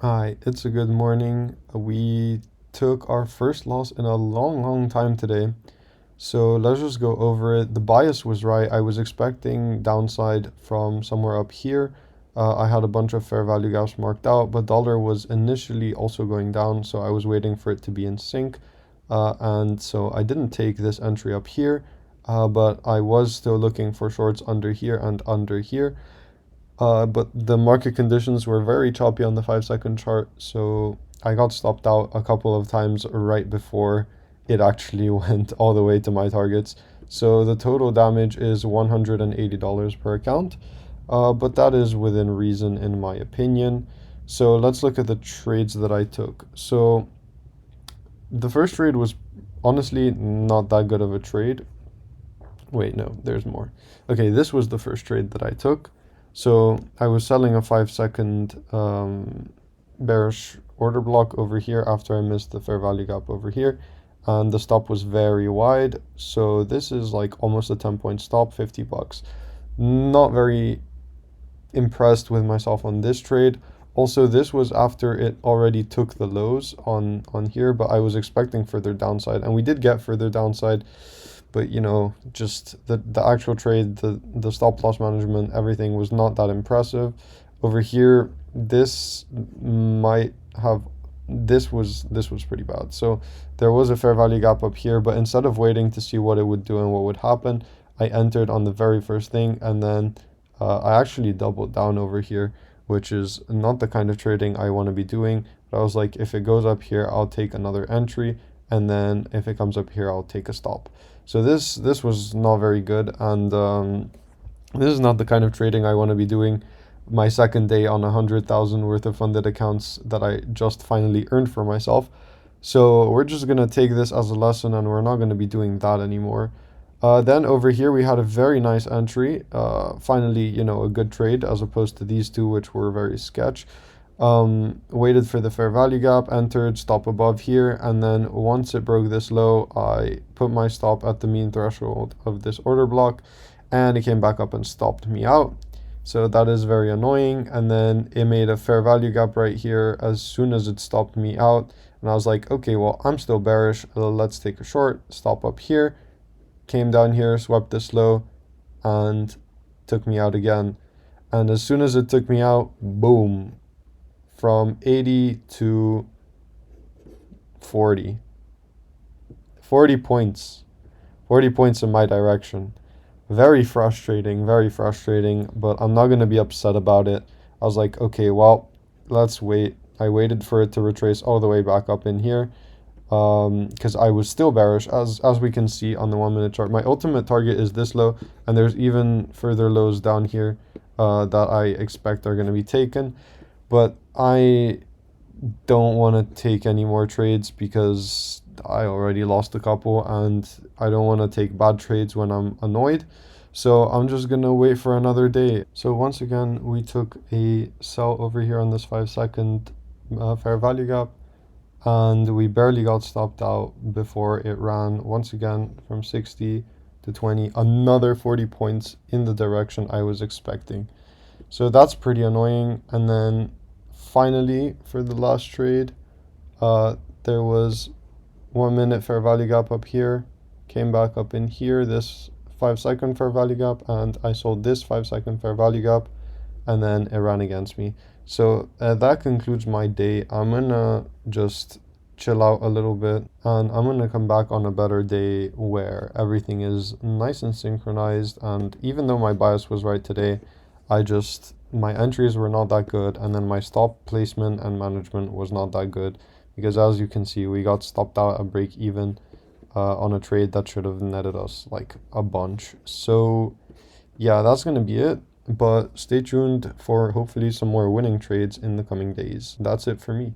Hi, it's a good morning. We took our first loss in a long time today. So let's just go over it. The bias was right. I was expecting downside from somewhere up here. I had a bunch of fair value gaps marked out, but dollar was initially also going down, so I was waiting for it to be in sync. And so I didn't take this entry up here, but I was still looking for shorts under here and under here. But the market conditions were very choppy on the 5 second chart, so I got stopped out a couple of times right before it actually went all the way to my targets. So the total damage is $180 per account, but that is within reason in my opinion. So let's look at the trades that I took. So the first trade was honestly not that good of a trade. Wait, no, there's more. Okay, this was the first trade that I took. So I was selling a 5 second bearish order block over here after I missed the fair value gap over here. And the stop was very wide. So this is like almost a 10-point stop, $50. Not very impressed with myself on this trade. Also, this was after it already took the lows on here, but I was expecting further downside, and we did get further downside. But just the actual trade, the stop loss management, everything was not that impressive. Over here, this was pretty bad. So there was a fair value gap up here, but instead of waiting to see what it would do and what would happen, I entered on the very first thing, and then I actually doubled down over here, which is not the kind of trading I want to be doing. But I was like, if it goes up here, I'll take another entry, and then if it comes up here, I'll take a stop. So this was not very good, and this is not the kind of trading I want to be doing. My second day on 100,000 worth of funded accounts that I just finally earned for myself. So we're just gonna take this as a lesson, and we're not gonna be doing that anymore. Then over here we had a very nice entry. Finally, a good trade as opposed to these two, which were very sketch. Waited for the fair value gap, entered, stop above here, and then once it broke this low, I put my stop at the mean threshold of this order block, and it came back up and stopped me out. So that is very annoying. And then it made a fair value gap right here as soon as it stopped me out. And I was like, okay, well, I'm still bearish. Let's take a short, stop up here, came down here, swept this low, and took me out again. And as soon as it took me out, boom, from 80 to 40. 40 points. 40 points in my direction. Very frustrating, but I'm not going to be upset about it. I was like, okay, well, let's wait. I waited for it to retrace all the way back up in here because I was still bearish, as we can see on the 1 minute chart. My ultimate target is this low, and there's even further lows down here that I expect are going to be taken. But I don't want to take any more trades because I already lost a couple, and I don't want to take bad trades when I'm annoyed. So I'm just going to wait for another day. So once again, we took a sell over here on this 5 second fair value gap, and we barely got stopped out before it ran once again from 60 to 20, another 40 points in the direction I was expecting. So that's pretty annoying. And then finally, for the last trade, there was 1 minute fair value gap up here, came back up in here, this 5 second fair value gap, and I sold this 5 second fair value gap, and then it ran against me. So that concludes my day. I'm gonna just chill out a little bit, and I'm gonna come back on a better day where everything is nice and synchronized. And even though my bias was right today, my entries were not that good, and then my stop placement and management was not that good, because as you can see, we got stopped out at break even on a trade that should have netted us like a bunch. So yeah, that's gonna be it, but stay tuned for hopefully some more winning trades in the coming days. That's it for me.